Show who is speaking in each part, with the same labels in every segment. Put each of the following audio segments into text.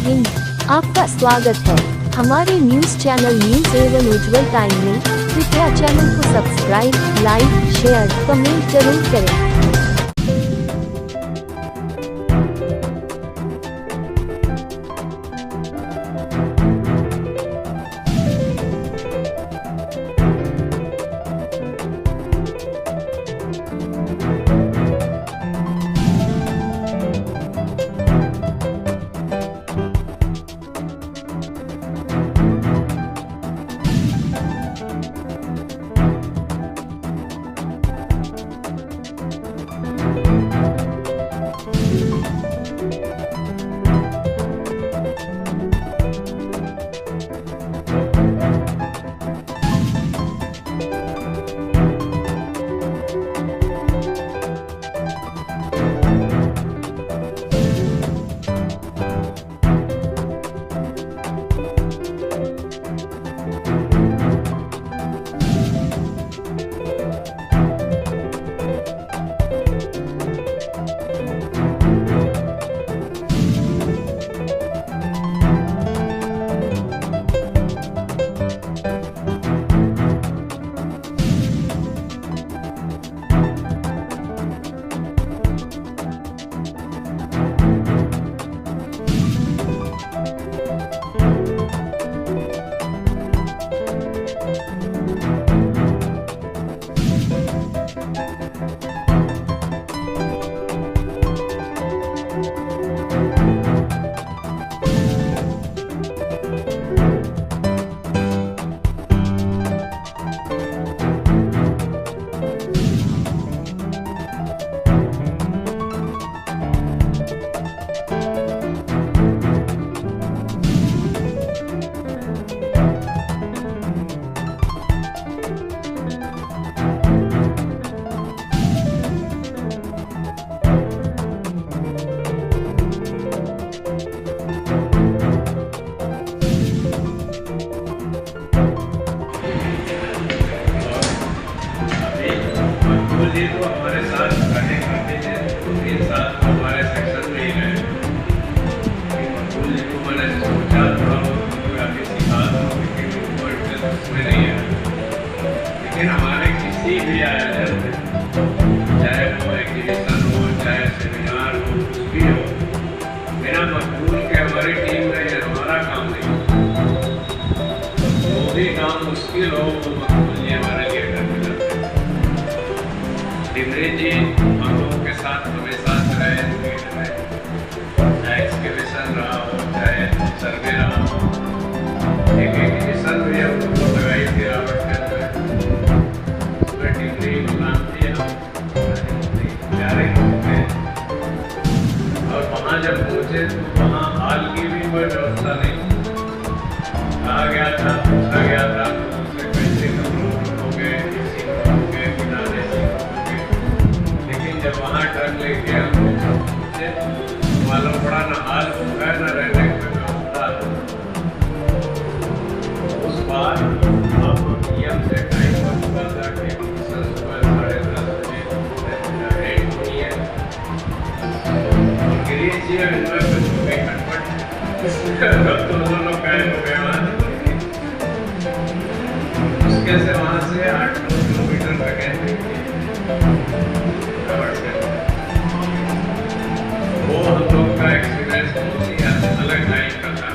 Speaker 1: हिंद, आपका स्वागत है हमारे न्यूज चैनल न्यूज एवं उज्जवल टाइम में। कृपया चैनल को सब्सक्राइब, लाइक, शेयर, कमेंट जरूर करें।
Speaker 2: तो हमारे साथ रहे करते थे, तो 3 साल हमारे सेक्शन में ही रहे। मकबूल जी को मैंने सोचा थोड़ा बहुत अभी सिखा दूँ, लेकिन वो इंटरेस्ट उसमें नहीं है। लेकिन हमारे किसी भी आयोजन में, चाहे वो एग्जीबिशन हो, चाहे सेमिनार हो, कुछ भी हो, बिना मकबूल के हमारी टीम में ये हमारा काम नहीं। जो भी काम मुश्किल हो वो मकबूल जी हमारे लिए करके जाते हैं। डिमरी जी हम लोगों के साथ हमेशा रहे, चाहे एक्सकेवेशन रहा हो, चाहे सर्वे रहा हो। एक एग्जीबिशन भी हम लोग को लगाई थी रावट के अंदर, उसमें डिमरी नाम थी, प्यारे लोग थे। और वहाँ जब पहुँचे तो वहाँ हाल की भी कोई व्यवस्था नहीं। कहा गया था, पूछा गया था उससे कैसे हो गए, बिना देसी लेकिन जब वहाँ ट्रक लेके हम लोग सब पहुँचे, मालूम पड़ा न हाल होगा न रहने की व्यवस्था। उस बार आपको नियम से टाइम हो चुका था कि सुबह 10:30 बजे होनी है। और गिरीश जी इनमें कुछ हो गई खटपट, तो दोनों कायम हो गए वहाँ। उसके से वहाँ से 8-9 किलोमीटर लगे थे। वो हम लोग का एक्सपीरियंस बहुत ही अलग टाइप का था।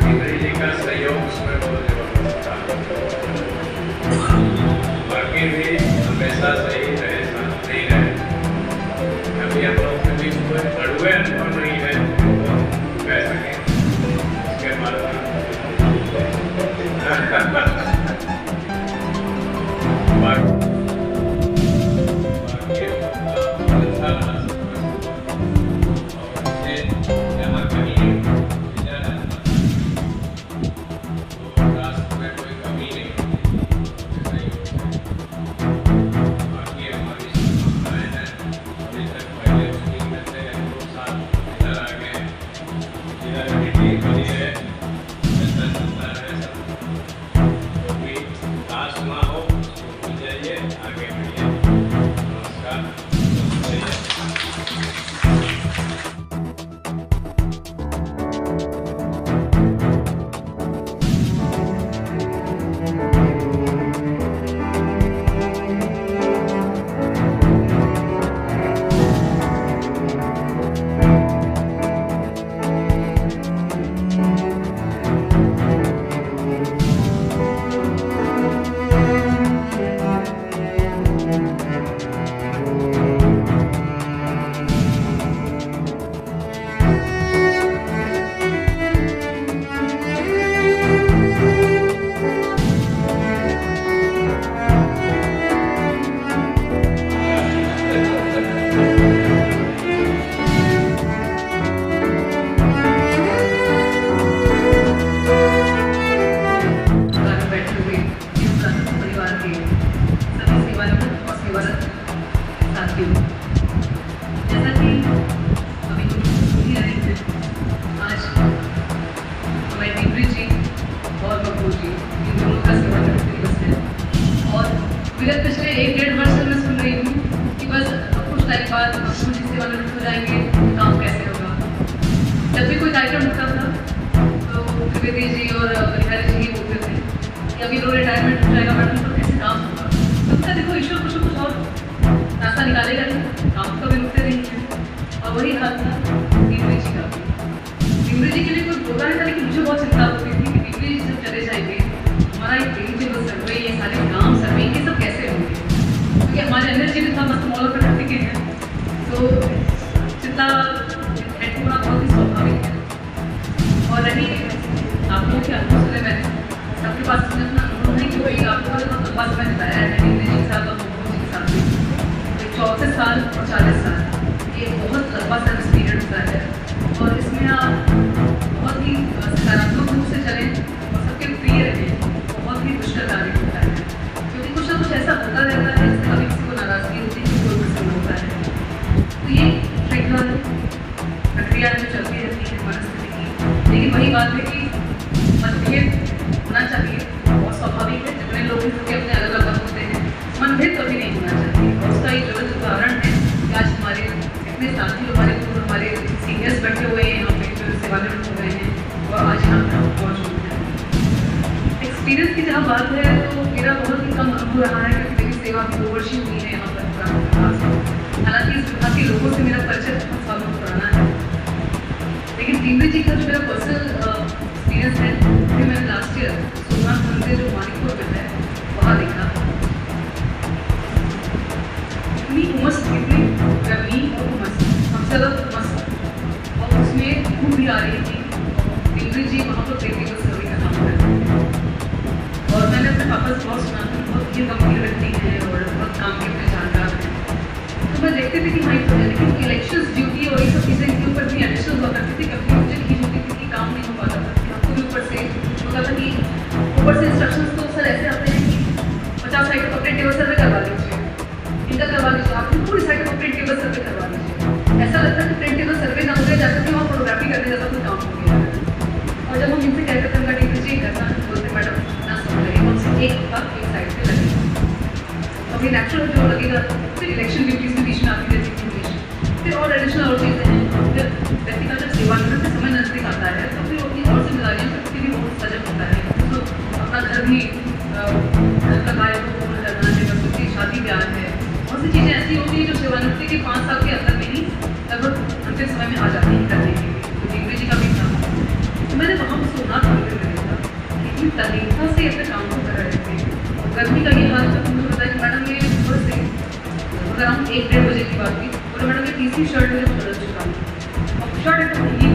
Speaker 2: डिमरी जी का सहयोग उसमें बहुत जबरदस्त था। बाकी भी हमेशा सही रहे, साथ नहीं रहे। अभी हम लोग के बीच कोई बड़ुए अनुभव नहीं है वो कह सकें इसके बारे में। बाकी
Speaker 3: जब भी कोई कार्यक्रम होता था तो त्रिवेदी जी और बलिहारी जी ही बोलते थे कि अभी लोग रिटायरमेंट हो जाएगा मैडम तो कैसे काम होगा। तो उसका देखो ईश्वर कुछ और रास्ता निकालेगा नहीं, काम कभी रुकते नहीं है। और वही हाल था डिमरी जी का। डिमरी जी के लिए कोई बोला नहीं था, लेकिन मुझे बहुत चिंता होती थी कि डिमरी जी जब चले जाएंगे हमारा एक पेरिफेरल सर्वे, ये सारे गाँव सर्वे ये सब कैसे होंगे, क्योंकि हमारे अंदर जी भी था मस्त मॉल पर करते के हैं। तो चिंता हेड होना बहुत ही स्वाभाविक है। और रही आप लोगों के अनुभव सुने मैंने, सबके पास अपना अनुभव नहीं कि वही आप लोगों ने बहुत लंबा समय बिताया है डिमरी जी के साथ और मोहम्मद जी के साथ भी। 34 साल और 40 साल ये बहुत लंबा सर्विस पीरियड होता है और इसमें आप बहुत ही सकारात्मक रूप से चलें और सबके प्रिय रहें, बहुत ही मुश्किल कार्य होता है, क्योंकि कुछ ना कुछ ऐसा होता रहता है जिससे कभी किसी को नाराज़गी होती है, कोई प्रसन्न होता है। तो ये श्रृंखला प्रक्रिया जो चलती रहती है मनस्थिति की। लेकिन वही बात है कि मतभेद होना चाहिए, बहुत स्वाभाविक है, जितने लोग हैं अपने अलग अलग मत होते हैं, मनभेद कभी नहीं होना चाहिए। और उसका एक ज्वलंत उदाहरण है कि आज हमारे इतने साथी हमारे सीनियर्स बैठे हुए हैं यहाँ पे जो सेवानिवृत्त हो गए हैं और आज यहाँ पर मौजूद हैं। एक्सपीरियंस की जहाँ बात है तो मेरा बहुत ही कम अनुभव रहा है, क्योंकि मेरी सेवा की 2 वर्ष ही हुई है यहाँ पर। हालांकि इस विभाग के लोगों से मेरा परिचय बहुत सालों पुराना है, लेकिन डिमरी जी का जो मेरा पर्सनल एक्सपीरियंस है वो मैंने लास्ट ईयर सोमनाथ मंदिर जो मानिकपुर में है वहाँ देखा। इतनी उमस, इतनी गर्मी और उमस, सबसे ज़्यादा उमस, और उसमें धूप भी आ रही थी। डिमरी जी वहाँ पर पेरिफेरल सर्वे का काम करते हैं और मैंने अपने पापा से बहुत सुना था, बहुत ही गंभीर व्यक्ति हैं और बहुत काम के अपने जानकार हैं। तो मैं देखती थी कि हाँ तो है, लेकिन इलेक्शंस ड्यूटी और ये सब चीज़ें इनके ऊपर भी एडिशनल हुआ करती थी। कभी मुझे खींच होती थी कि काम नहीं हो पाता था, आपको भी ऊपर से होता था कि ऊपर से इंस्ट्रक्शंस तो सर ऐसे आते हैं कि 50 साइट पर प्रिंटेबल सर्वे करवा लीजिए, इनका करवा लीजिए, आपकी पूरी साइट पर प्रिंटेबल सर्वे करवा लीजिए। ऐसा लगता है कि प्रिंटेबल सर्वे ना हो गया जाकर के वहाँ फोटोग्राफी करने जैसा कुछ काम हो गया। और जब हम इनसे कहते थे उनका डिमरी जी करना, बोलते मैडम ना समझ लगे, हमसे एक हफ्ता एक साइड पर लगेगा, अभी नेचुरल जो लगेगा। फिर इलेक्शन ड्यूटीज भी बीच में आती रहती थी, फिर और एडिशनल और चीज़ें हैं। फिर व्यक्ति का जब सेवानिवृत्त से समय नजदीक आता है तो फिर अपनी और जिम्मेदारियों के प्रति भी बहुत सजग होता है। तो अपना घर भी घर का कार्य को पूर्ण करना है, बच्चों की शादी ब्याह है, बहुत सी चीज़ें ऐसी होती हैं जो सेवानिवृत्ति के 5 साल के अंदर में ही लगभग अंतिम समय में आ जाती हैं करने के लिए। तो डिमरी जी का भी था, तो मैंने वहाँ पर सोमनाथ मंदिर में देखा कि इतनी तरीका से अपने काम को कर रहे थे। गर्मी का ये हाल था, मुझे बताया कि मैडम ये थोड़े से अगर हम 1-1:30 बजे की बात की, बोले मैडम ये तीसरी शर्ट मुझे बदल चुका है और शर्ट एकदम नहीं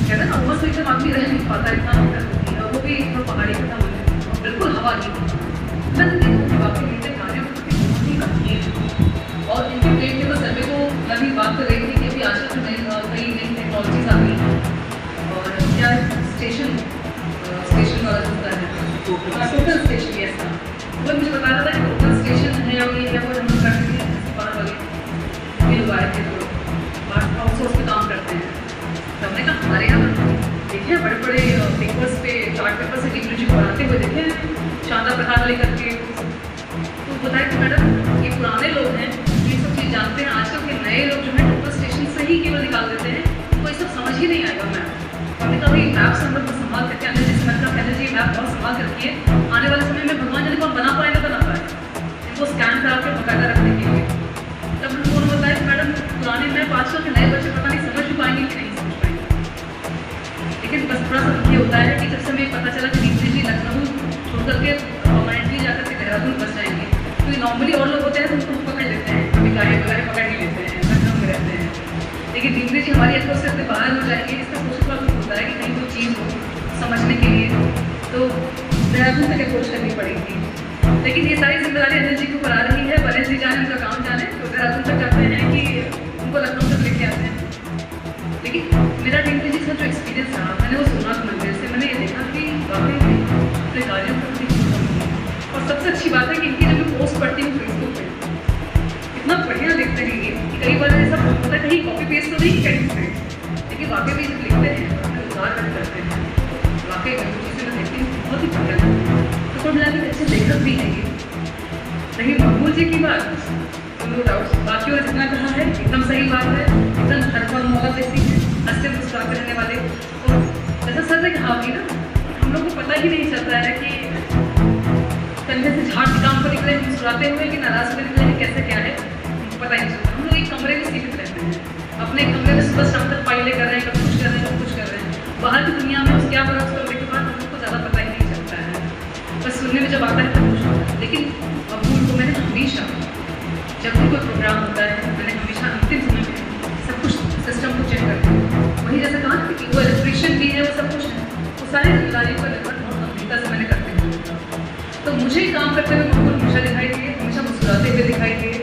Speaker 3: कहते ना उमस में एकदम आदमी रह नहीं पाता, इतना दिक्कत होती है। और वो भी एकदम पहाड़ी का था मंदिर और बिल्कुल हवा नहीं थी। मैंने देखा कि वाकई नीचे कार्यों को बहुत ही गंभीर है और इनके प्रिंटेबल सर्वे को मैं भी बात कर रही थी कि अभी आजकल तो कई नई टेक्नोलॉजीज आ गई हैं और क्या स्टेशन वाला होता है टोटल स्टेशन, ये ऐसा वो मुझे बता रहा था कि टोटल स्टेशन है और ये है वो हम लोग करते हैं 12 बजे मिल हुआ है तो आउटसोर्स पे काम करते हैं। तो हमने कहा हमारे यहाँ देखे बड़े बड़े पेपर्स पे चार्ट पेपर से डिमरी जी को बनाते हुए देखे शानदार प्रकार लेकर के। तो बताया कि मैडम ये पुराने लोग हैं ये सब चीज़ जानते हैं, आजकल के नए लोग जो है टोटल स्टेशन से ही केवल निकाल देते हैं, तो ये सब समझ ही नहीं आएगा। मैम हमने कहा भाई मैप्स हम लोग संभाल करके आने जैसे मैंने कहा कहना चाहिए मैप बहुत संभाल कर रखिए, आने वाले समय में भगवान जाने कौन बना पाएगा तो ना पाए, इनको स्कैन करा के बकायदा रखने के लिए। तब उन्होंने बताया कि मैडम पुराने मैप आजकल के नए बच्चे पता नहीं समझ भी पाएंगे कि नहीं समझ पाएंगे। लेकिन बस थोड़ा सा ये होता है कि जब से हमें पता चला कि डिमरी जी लखनऊ छोड़ करके परमानेंटली जाकर के देहरादून बस जाएंगे, तो नॉर्मली और लोग होते हैं तो उनको पकड़ लेते हैं, कभी गाय वगैरह पकड़ ही लेते हैं, लखनऊ में रहते हैं। लेकिन डिमरी जी हमारी अक्सर से बाहर हो जाएंगे, इसका सोच थोड़ा कुछ होता है कि कहीं कोई चीज़ हो समझने के लिए तो देहरादून तक अप्रोच करनी पड़ेगी। लेकिन ये सारी जिम्मेदारी अनिल जी के ऊपर आ रही है, अनिल जी जाने उनका काम जाने, तो देहरादून तक जाते हैं कि उनको लखनऊ तक लेके आते हैं। लेकिन मेरा डिमरी जी का जो एक्सपीरियंस रहा, मैंने वो सोमनाथ मंदिर से मैंने ये देखा कि वाकई अपने कार्यों पर और सबसे अच्छी बात है कि इनकी जब मैं पोस्ट पढ़ती हूँ फेसबुक पर इतना बढ़िया लिखते हैं ये कि कई बार ऐसा होता है कहीं कॉपी पेस्ट तो नहीं करते, लेकिन वाकई भी जब लिखते हैं अपने उतार करते हैं वाकई में चीज़ें मैं देखती हूँ बहुत ही बढ़िया लगता है। तो कुल मिला के अच्छे लेखक भी हैं ये। रही महमूद जी की बात नो डाउट, बाकी और जितना कहा है एकदम सही बात है, एकदम हर पल मौका देती है, हंसते मुस्कुराते रहने वाले। और जैसा सर ने कहा कि ना, हम लोग को पता ही नहीं चलता है कि कंधे से झाड़ के काम पर निकले मुस्कुराते हुए कि नाराज होकर निकले, कैसे क्या है पता ही नहीं चलता। हम लोग एक कमरे में सीमित रहते हैं, अपने कमरे में सुबह शाम तक फाइलें कर रहे हैं, कभी कुछ कर रहे हैं, कभी कुछ कर रहे हैं। बाहर की दुनिया में उस क्या हो रहा है उस कमरे के बाद हम लोग को ज़्यादा पता ही नहीं चलता है, बस सुनने में जब आता है तब कुछ होता है। लेकिन मकबूल को मैंने हमेशा, जब भी कोई प्रोग्राम होता है, मैंने हमेशा अंतिम समय में सब कुछ सिस्टम को चेक करती हूँ। वही जैसे कहा कि वो इलेक्ट्रिशियन भी है, वो सब कुछ है, वो सारी जिम्मेदारियों का निर्भर बहुत गंभीरता से मैंने करते हुए। तो मुझे काम करते हुए मकबूल हमेशा दिखाई दिए, हमेशा मुस्कुराते हुए दिखाई दिए।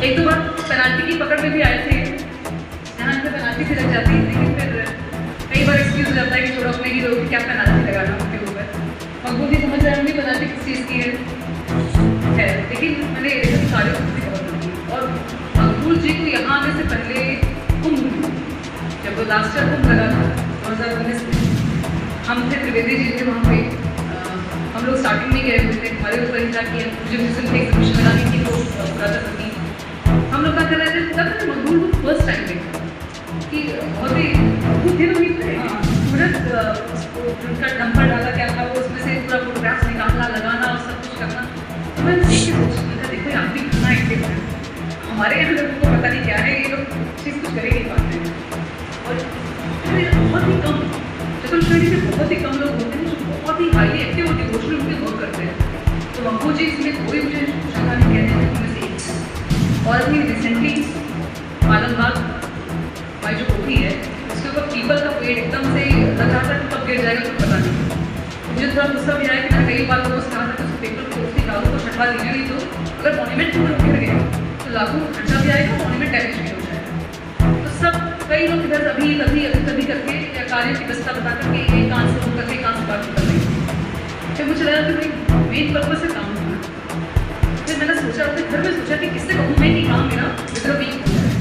Speaker 3: एक दो बार पेनाल्टी की पकड़ में भी आए थे, जहाँ पे पेनाल्टी भी लग जाती है, लेकिन फिर कई बार एक्सक्यूज हो जाता है कि छोड़ो अपने ही लोग क्या पेनाल्टी लगाना उनके ऊपर। मकबूल भी समझ रहे होंगे पेनाल्टी किस चीज़ की है, लेकिन मैंने ऐसे सारे उसकी खबर दी। और मकबूल जी को यहाँ आने से पहले कुंभ, जब वो लास्ट ईयर कुंभ लगा था 2019 में, हम थे त्रिवेदी जी थे वहाँ पे। हम लोग स्टार्टिंग में गए हुए थे, हमारे ऊपर ही था कि मुझे म्यूजियम की एग्जीबिशन बनानी थी, तो पुराता सकी हम लोग क्या कर रहे थे। तब मैंने मकबूल को फर्स्ट टाइम देखा कि बहुत ही खुद दिन हुई थे, तुरंत उनका डंपर डाला क्या था वो, उसमें से पूरा फोटोग्राफ्स निकालना, लगाना और सब कुछ करना। तो मैं देख के सोचती मैंने, देखो आप भी कितना एक्टिव है, हमारे यहाँ लोगों को पता नहीं क्या है, ये लोग चीज़ कुछ कर ही नहीं पाते हैं। और बहुत ही कम चतुर श्रेणी में बहुत ही कम लोग होते हैं जो बहुत ही हाईली एक्टिव और डिवोशनल उनके वर्क करते हैं। तो मकबूल जी इसमें कोई मुझे शंका नहीं कहते हैं उनमें से एक। और अभी रिसेंटली आलमबाग हमारी जो कोठी है उसके ऊपर पीपल का पेड़ एकदम से लग रहा था कि कब गिर जाएगा कुछ पता नहीं। मुझे थोड़ा गुस्सा भी आया कि मैंने कई बार लोगों से कहा था कि उस पेपर को उसकी कागज को छटवा देंगे, नहीं तो अगर मॉन्यूमेंट पूरा गिर गया तो लाखों खर्चा भी आएगा, मॉन्यूमेंट डैमेज भी हो जाएगा। तो सब कई लोग इधर अभी कभी करके या कार्य की व्यवस्था बता करके एक कान से शुरू करके कान से बाकी कर रही। फिर मुझे लगा कि भाई मेन पर्पज से काम होना। फिर मैंने सोचा, अपने घर में सोचा कि किससे कहूँ मैं कि काम मेरा विद्रोह भी हो जाए,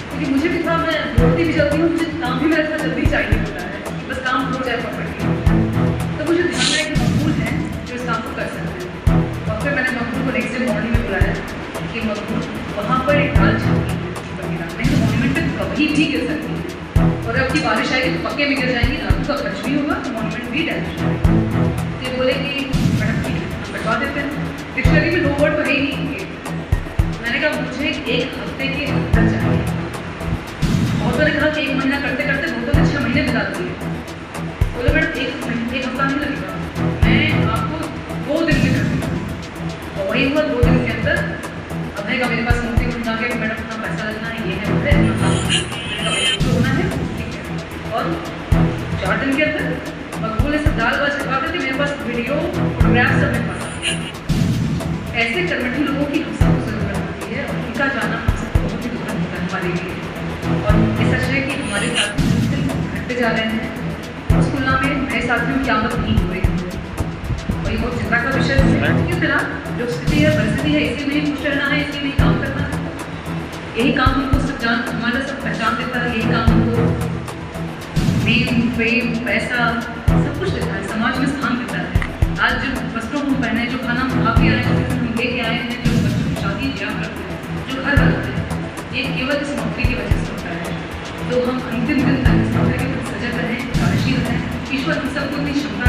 Speaker 3: क्योंकि मुझे भी थोड़ा, मैं दौड़ती भी जल्दी हूँ, मुझे काम भी मेरा थोड़ा जल्दी चाहिए होता है कि बस काम हो जाए प्रॉपर्टी। तो मुझे ध्यान आया कि मकबूल हैं जो इस काम को कर सकते हैं। और फिर मैंने मकबूल को नेक्स्ट डे मॉर्निंग में बुलाया कि मकबूल वहाँ पर एक डाल छपी नहीं तो मॉन्यूमेंट पर कभी भी गिर सकती है, और अब की बारिश आएगी तो पक्के में गिर जाएंगी, लाखों का खर्च भी होगा, तो मॉन्यूमेंट भी डैमेज होगा। तो ये बोले कि मैडम ठीक है हम बैठवा देते हैं, डिक्शनरी में 2 वर्ड तो है ही नहीं। मैंने कहा मुझे 1 हफ्ते के अंदर चाहिए। बहुतों ने कहा कि 1 महीना करते करते, बहुतों ने 6 महीने बिता दिए। बोले मैडम 1 हफ्ता नहीं लगेगा, मैं आपको 2 दिन में कर दूँगा। और वही हुआ, 2 दिन के अंदर अब है मेरे पास मूर्ति को उठा के मैडम इतना पैसा लगना है, ये है वो है, जो होना है ठीक है। और 4 दिन के अंदर मकबूल सब दाल वाल छपा करके मेरे पास वीडियो फोटोग्राफ सब मेरे पास। ऐसे कर्मठी लोगों की हम सबको जरूरत होती है, और उनका जाना हम सबको बहुत ही दुखद होता है हमारे लिए। और ये सच है कि हमारे साथी घटते जा रहे हैं, उस तुलना में नए साथियों की आमद नहीं हो रही है। वही बहुत चिंता का विषय है कि फिलहाल जो स्थिति है, परिस्थिति है, इसी में ही खुश रहना है, इसी में ही काम करना है। यही काम हमको सब जान, हमारा सब पहचान देता है, यही काम हमको नेम, फेम, पैसा सब कुछ देता है, समाज में स्थान देता है। आज जो वस्त्रों को पहने, जो खाना हम खा के आए हैं, हम लेके आए हैं, जो बच्चों की शादी ब्याह करते हैं, जो घर बनाते हैं, ये केवल इस नौकरी की वजह से होता है। तो हम अंतिम दिन तक इस नौकरी के प्रति सजग रहें, कार्यशील रहें। ईश्वर हम सबको इतनी क्षमता